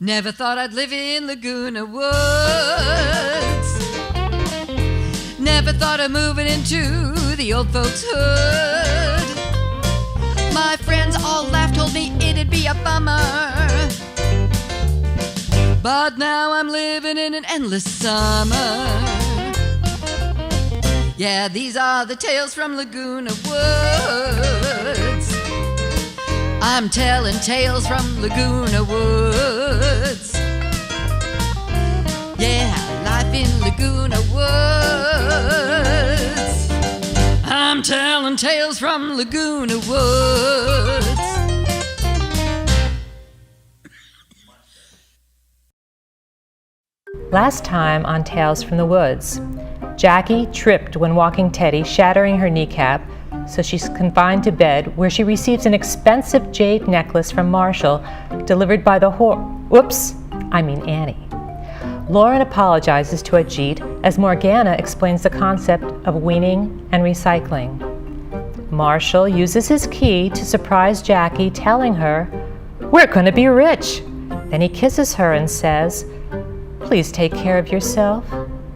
Never thought I'd live in Laguna Woods. Never thought of moving into the old folks' hood. My friends all laughed, told me it'd be a bummer. But now I'm living in an endless summer. Yeah, these are the tales from Laguna Woods. I'm telling tales from Laguna Woods. Yeah, life in Laguna Woods. I'm telling tales from Laguna Woods. Last time on Tales from the Woods, Jackie tripped when walking Teddy, shattering her kneecap, so she's confined to bed, where she receives an expensive jade necklace from Marshall, delivered by the Annie. Lauren apologizes to Ajit as Morgana explains the concept of weaning and recycling. Marshall uses his key to surprise Jackie, telling her, "We're going to be rich." Then he kisses her and says, "Please take care of yourself.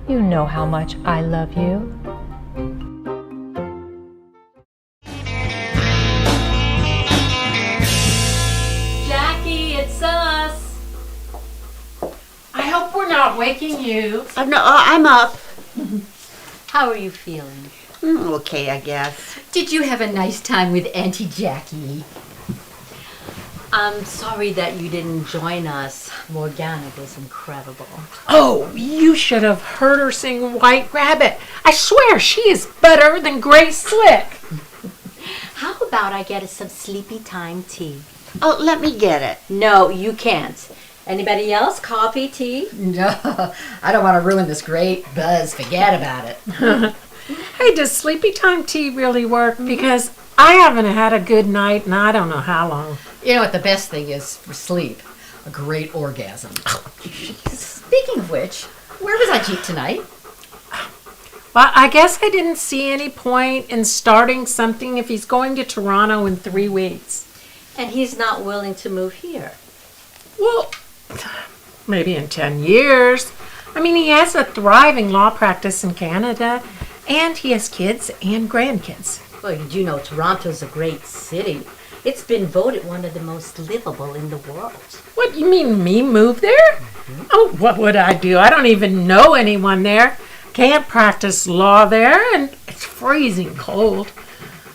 You know how much I love you." Jackie, it's us. I hope we're not waking you. I'm up. How are you feeling? Okay, I guess. Did you have a nice time with Auntie Jackie? I'm sorry that you didn't join us. Morgana was incredible. Oh, you should have heard her sing White Rabbit. I swear she is better than Grace Slick. How about I get us some sleepy time tea? Oh, let me get it. No, you can't. Anybody else? Coffee, tea? No, I don't want to ruin this great buzz. Forget about it. Hey, does sleepy time tea really work? Because I haven't had a good night and I don't know how long. You know what the best thing is for sleep? A great orgasm. Speaking of which, where was Ajit tonight? Well, I guess I didn't see any point in starting something if he's going to Toronto in 3 weeks. And he's not willing to move here. Well, maybe in 10 years. I mean, he has a thriving law practice in Canada, and he has kids and grandkids. Well, did you know Toronto's a great city? It's been voted one of the most livable in the world. What, you mean me move there? Mm-hmm. Oh, what would I do? I don't even know anyone there. Can't practice law there, and it's freezing cold.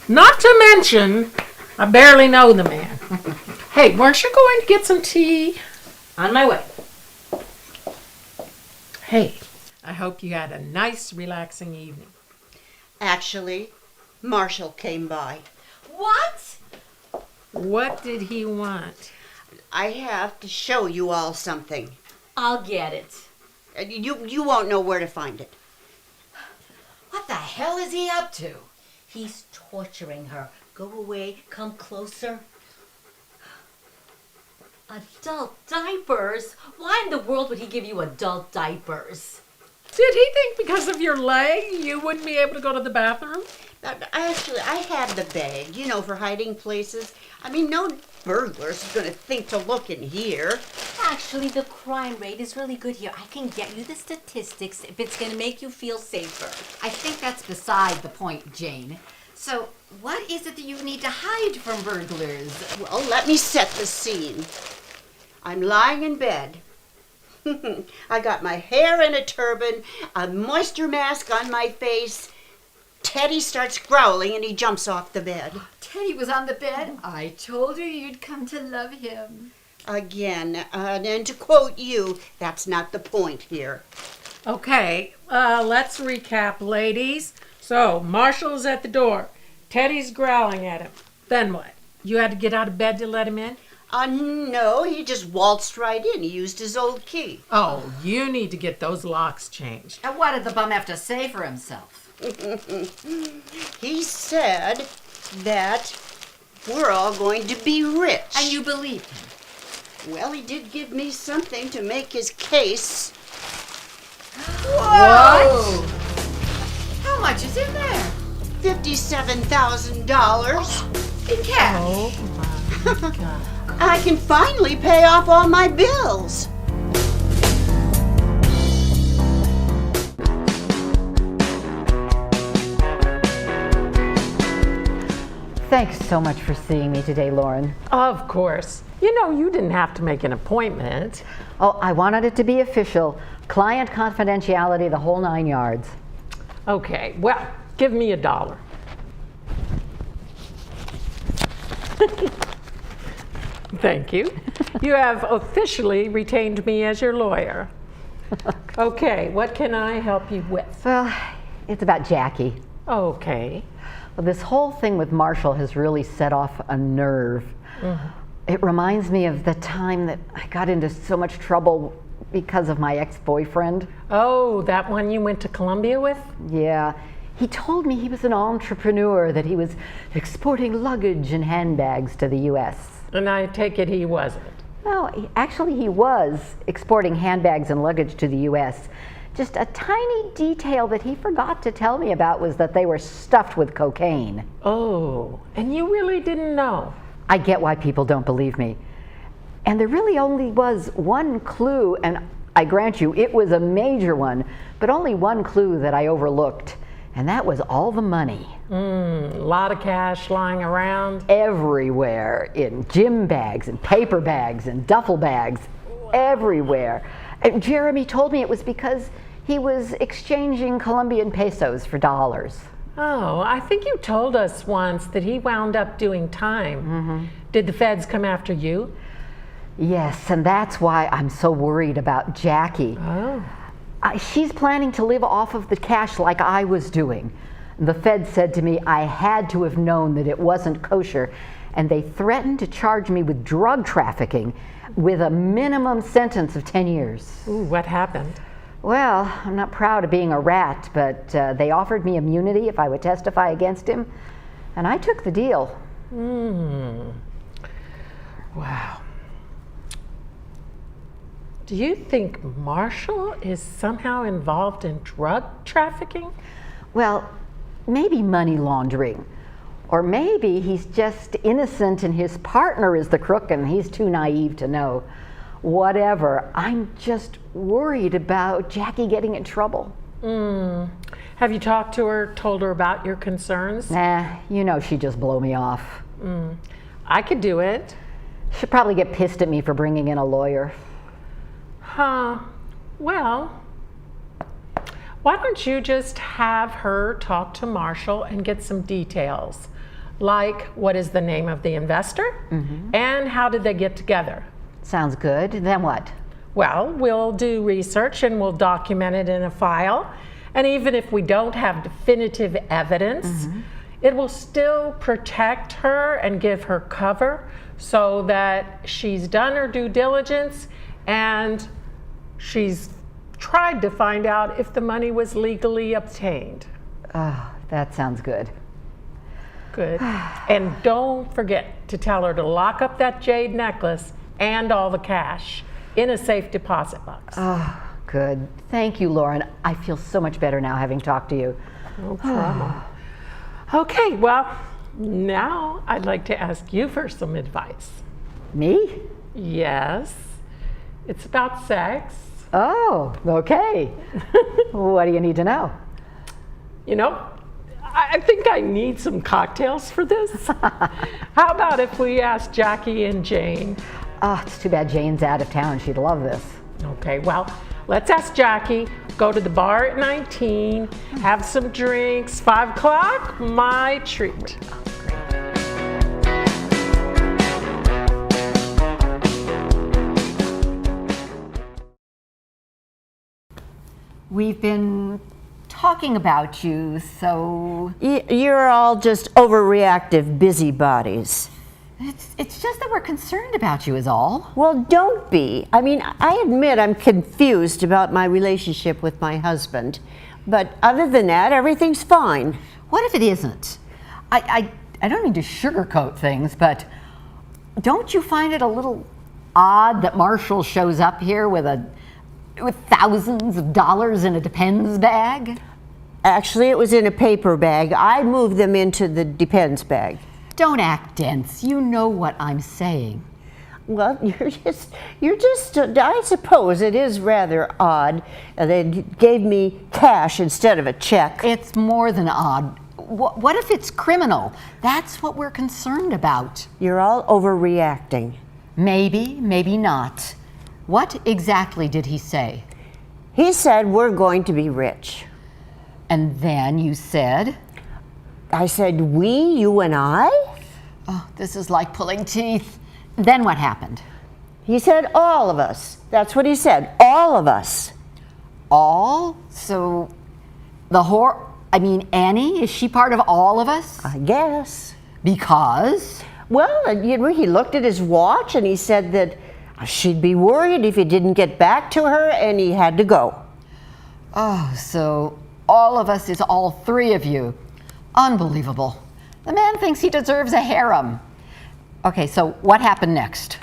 Not to mention, I barely know the man. Hey, weren't you going to get some tea? On my way. Hey, I hope you had a nice, relaxing evening. Actually, Marshall came by. What? What did he want? I have to show you all something. I'll get it. You won't know where to find it. What the hell is he up to? He's torturing her. Go away. Come closer. Adult diapers? Why in the world would he give you adult diapers? Did he think because of your leg you wouldn't be able to go to the bathroom? Actually, I have the bag, for hiding places. I mean, no burglar's going to think to look in here. Actually, the crime rate is really good here. I can get you the statistics if it's going to make you feel safer. I think that's beside the point, Jane. So, what is it that you need to hide from burglars? Well, let me set the scene. I'm lying in bed. I got my hair in a turban, a moisture mask on my face. Teddy starts growling and he jumps off the bed. Teddy was on the bed? I told you you'd come to love him. Again, and to quote you, that's not the point here. Okay, let's recap, ladies. So, Marshall's at the door. Teddy's growling at him. Then what? You had to get out of bed to let him in? No, he just waltzed right in. He used his old key. Oh, you need to get those locks changed. And what did the bum have to say for himself? He said that we're all going to be rich. And you believed him? Well, he did give me something to make his case. Whoa! How much is in there? $57,000. In cash. Oh, my God. I can finally pay off all my bills. Thanks so much for seeing me today, Lauren. Of course. You know, you didn't have to make an appointment. Oh, I wanted it to be official. Client confidentiality, the whole 9 yards. Okay, well, give me $1. Thank you. You have officially retained me as your lawyer. Okay, what can I help you with? Well, it's about Jackie. Okay. Well, this whole thing with Marshall has really set off a nerve. It reminds me of the time that I got into so much trouble because of my ex-boyfriend. Oh, that one you went to Columbia with? Yeah. He told me he was an entrepreneur, that he was exporting luggage and handbags to the U.S. And I take it he wasn't. Well, actually he was exporting handbags and luggage to the U.S. Just a tiny detail that he forgot to tell me about was that they were stuffed with cocaine. Oh, and you really didn't know? I get why people don't believe me. And there really only was one clue, and I grant you, it was a major one, but only one clue that I overlooked, and that was all the money. A lot of cash lying around? Everywhere, in gym bags and paper bags and duffel bags, everywhere. And Jeremy told me it was because he was exchanging Colombian pesos for dollars. Oh, I think you told us once that he wound up doing time. Did the feds come after you? Yes, and that's why I'm so worried about Jackie. Oh. She's planning to live off of the cash like I was doing. The feds said to me I had to have known that it wasn't kosher, and they threatened to charge me with drug trafficking with a minimum sentence of 10 years. Ooh, what happened? Well, I'm not proud of being a rat, but they offered me immunity if I would testify against him, and I took the deal. Wow. Do you think Marshall is somehow involved in drug trafficking? Well, maybe money laundering. Or maybe he's just innocent and his partner is the crook and he's too naive to know. Whatever, I'm just worried about Jackie getting in trouble. Have you talked to her, told her about your concerns? Nah, you know she'd just blow me off. I could do it. She'll probably get pissed at me for bringing in a lawyer. Well, why don't you just have her talk to Marshall and get some details? Like, what is the name of the investor? And how did they get together? Sounds good. Then what? Well, we'll do research and we'll document it in a file. And even if we don't have definitive evidence, it will still protect her and give her cover so that she's done her due diligence and she's tried to find out if the money was legally obtained. That sounds good. Good. And don't forget to tell her to lock up that jade necklace and all the cash in a safe deposit box. Good. Thank you, Lauren. I feel so much better now having talked to you. No problem. Okay, well, now I'd like to ask you for some advice. Me? Yes. It's about sex. Oh, okay. What do you need to know? You know, I think I need some cocktails for this. How about if we ask Jackie and Jane? Oh, it's too bad Jane's out of town. She'd love this. Okay, well, let's ask Jackie, go to the bar at 19, have some drinks, 5 o'clock, my treat. We've been talking about you, so... You're all just overreactive busybodies. It's just that we're concerned about you is all. Well, don't be. I mean, I admit I'm confused about my relationship with my husband. But other than that, everything's fine. What if it isn't? I don't mean to sugarcoat things, but don't you find it a little odd that Marshall shows up here with thousands of dollars in a Depends bag? Actually, it was in a paper bag. I moved them into the Depends bag. Don't act dense. You know what I'm saying. Well, you're just, I suppose it is rather odd. They gave me cash instead of a check. It's more than odd. What if it's criminal? That's what we're concerned about. You're all overreacting. Maybe, maybe not. What exactly did he say? He said we're going to be rich. And then you said? I said, we, you and I? Oh, this is like pulling teeth. Then what happened? He said all of us. That's what he said, all of us. All? So Annie, is she part of all of us? I guess. Because? Well, he looked at his watch and he said that she'd be worried if he didn't get back to her and he had to go. Oh, so all of us is all three of you. Unbelievable. The man thinks he deserves a harem. Okay, so what happened next?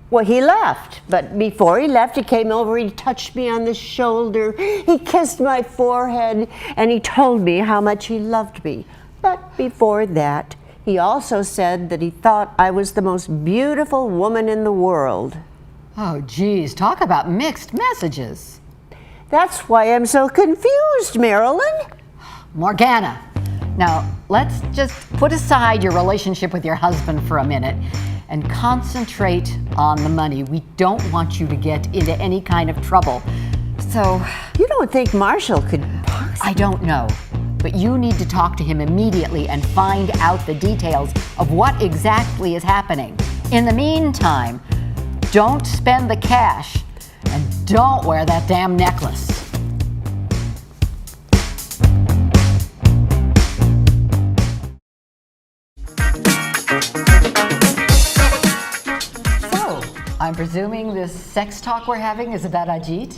Well, he left, but before he left, he came over, he touched me on the shoulder, he kissed my forehead, and he told me how much he loved me. But before that, he also said that he thought I was the most beautiful woman in the world. Oh, geez, talk about mixed messages. That's why I'm so confused, Marilyn. Morgana, now let's just put aside your relationship with your husband for a minute and concentrate on the money. We don't want you to get into any kind of trouble. So, you don't think Marshall could possibly? I don't know, but you need to talk to him immediately and find out the details of what exactly is happening. In the meantime, don't spend the cash and don't wear that damn necklace. I'm presuming this sex talk we're having is about Ajit?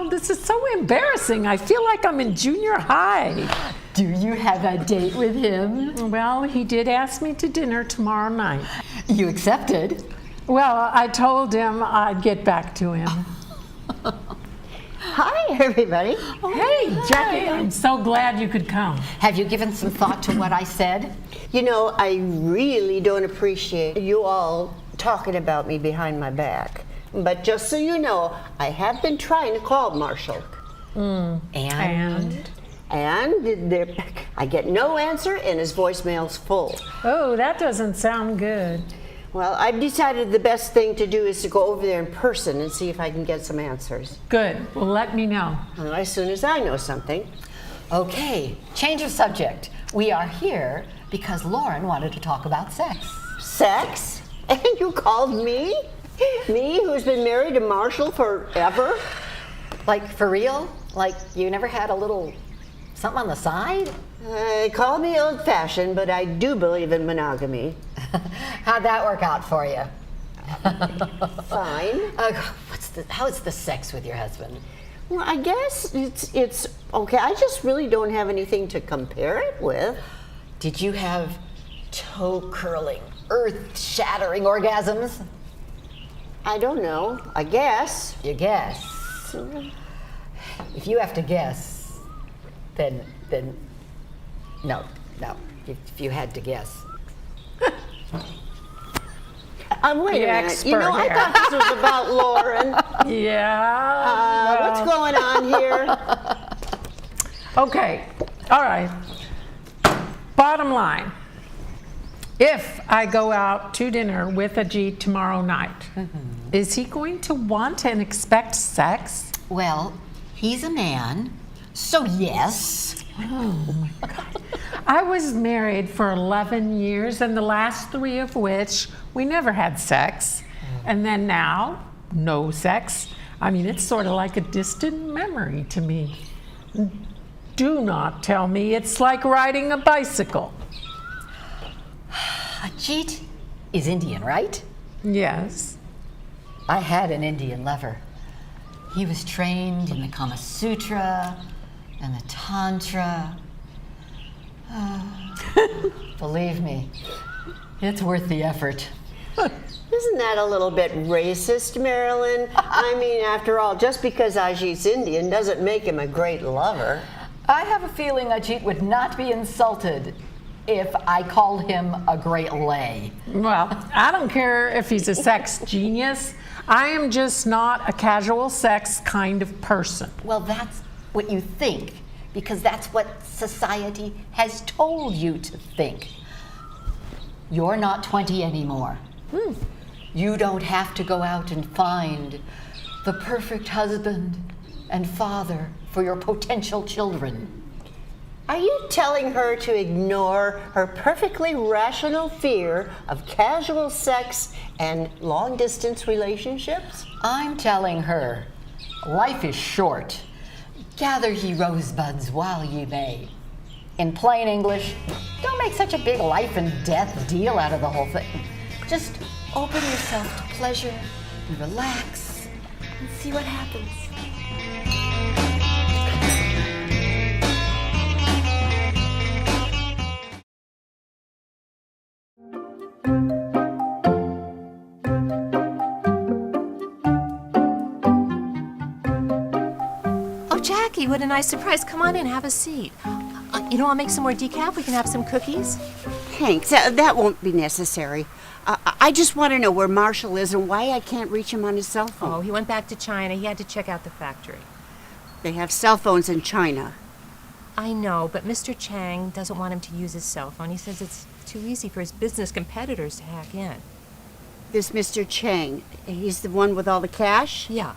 This is so embarrassing. I feel like I'm in junior high. Do you have a date with him? Well, he did ask me to dinner tomorrow night. You accepted? Well, I told him I'd get back to him. Hi, everybody. Hey, Jackie, I'm so glad you could come. Have you given some thought to what I said? I really don't appreciate you all talking about me behind my back. But just so you know, I have been trying to call Marshall. And I get no answer and his voicemail's full. Oh, that doesn't sound good. Well, I've decided the best thing to do is to go over there in person and see if I can get some answers. Good. Well, let me know. Well, as soon as I know something. Okay, change of subject. We are here because Lauren wanted to talk about sex. Sex? And you called me? Me, who's been married to Marshall forever? Like, for real? Like, you never had a little something on the side? Call me old-fashioned, but I do believe in monogamy. How'd that work out for you? Fine. How is the sex with your husband? Well, I guess it's okay. I just really don't have anything to compare it with. Did you have toe-curling, earth-shattering orgasms? I don't know. I guess. You guess. If you have to guess, then no. If you had to guess. Wait a minute. I thought this was about Lauren. Yeah. What's going on here? Okay. All right. Bottom line. If I go out to dinner with Ajit tomorrow night, is he going to want and expect sex? Well, he's a man, so yes. Oh my God. I was married for 11 years, and the last 3 of which we never had sex. And then now, no sex. I mean, it's sort of like a distant memory to me. Do not tell me it's like riding a bicycle. Ajit is Indian, right? Yes. I had an Indian lover. He was trained in the Kama Sutra and the Tantra. Believe me, it's worth the effort. Isn't that a little bit racist, Marilyn? I mean, after all, just because Ajit's Indian doesn't make him a great lover. I have a feeling Ajit would not be insulted if I called him a great lay. Well, I don't care if he's a sex genius. I am just not a casual sex kind of person. Well, that's what you think, because that's what society has told you to think. You're not 20 anymore. You don't have to go out and find the perfect husband and father for your potential children. Are you telling her to ignore her perfectly rational fear of casual sex and long-distance relationships? I'm telling her, life is short. Gather ye rosebuds while ye may. In plain English, don't make such a big life and death deal out of the whole thing. Just open yourself to pleasure and relax and see what happens. Jackie, what a nice surprise. Come on in, have a seat. I'll make some more decaf. We can have some cookies. Thanks. That won't be necessary. I just want to know where Marshall is and why I can't reach him on his cell phone. Oh, he went back to China. He had to check out the factory. They have cell phones in China. I know, but Mr. Chang doesn't want him to use his cell phone. He says it's too easy for his business competitors to hack in. This Mr. Chang, he's the one with all the cash? Yeah.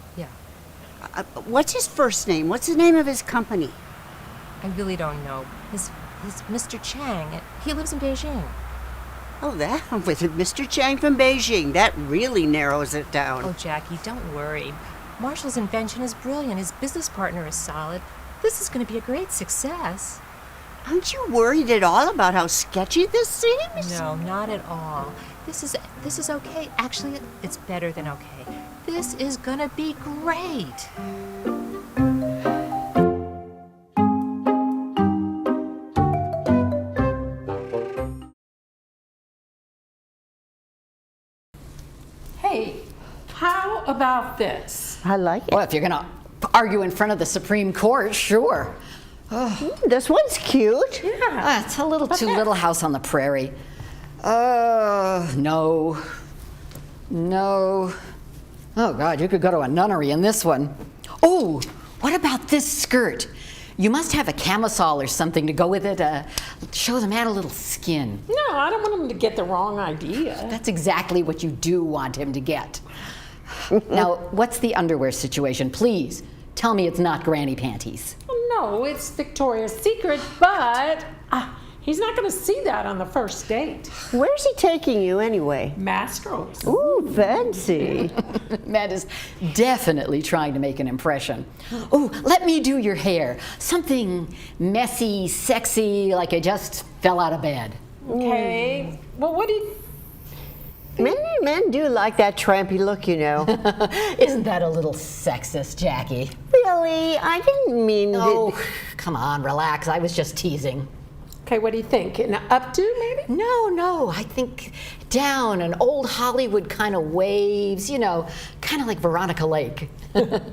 What's his first name? What's the name of his company? I really don't know. His Mr. Chang, he lives in Beijing. Oh, that with Mr. Chang from Beijing. That really narrows it down. Oh, Jackie, don't worry. Marshall's invention is brilliant. His business partner is solid. This is going to be a great success. Aren't you worried at all about how sketchy this seems? No, not at all. This is okay. Actually, it's better than okay. This is going to be great. Hey, how about this? I like it. Well, if you're gonna argue in front of the Supreme Court, sure. This one's cute. It's a little too little house on the prairie. No. Oh, God, you could go to a nunnery in this one. Oh, what about this skirt? You must have a camisole or something to go with it. Show the man a little skin. No, I don't want him to get the wrong idea. That's exactly what you do want him to get. Now, what's the underwear situation? Please, tell me it's not granny panties. No, it's Victoria's Secret, but he's not going to see that on the first date. Where's he taking you anyway? Mastro's. Ooh, fancy. Matt is definitely trying to make an impression. Oh, let me do your hair. Something messy, sexy, like I just fell out of bed. Okay. Well, what do you... Many men do like that trampy look, you know. Isn't that a little sexist, Jackie? Really? I didn't mean Oh, come on, relax. I was just teasing. Okay, what do you think? An updo, maybe? No, I think down and old Hollywood kind of waves, kind of like Veronica Lake. Oh,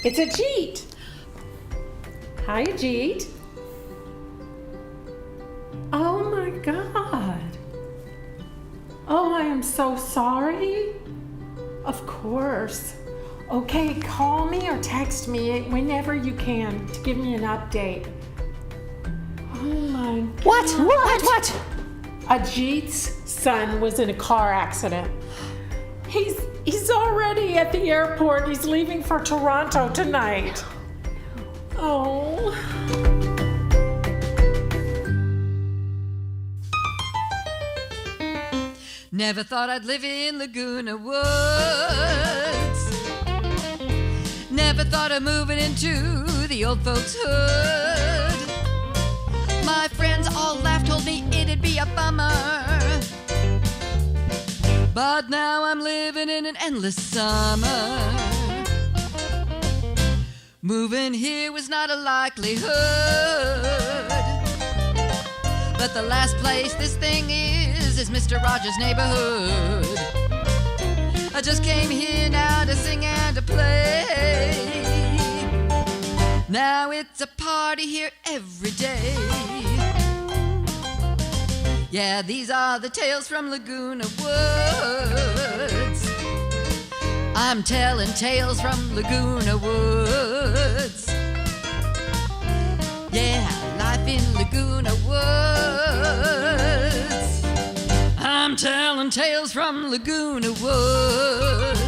it's Ajit. Hi, Ajit. Oh my God. Oh, I am so sorry. Of course. Okay, call me or text me whenever you can to give me an update. Oh my God. What? Ajit's son was in a car accident. He's already at the airport. He's leaving for Toronto tonight. Oh. Never thought I'd live in Laguna Woods. Never thought of moving into the old folks' hood. My friends all laughed, told me it'd be a bummer. But now I'm living in an endless summer. Moving here was not a likelihood. But the last place this thing is Mr. Rogers' neighborhood. I just came here now to sing and to play. Now it's a party here every day. Yeah, these are the tales from Laguna Woods. I'm telling tales from Laguna Woods. Yeah, life in Laguna Woods. I'm telling tales from Laguna Woods.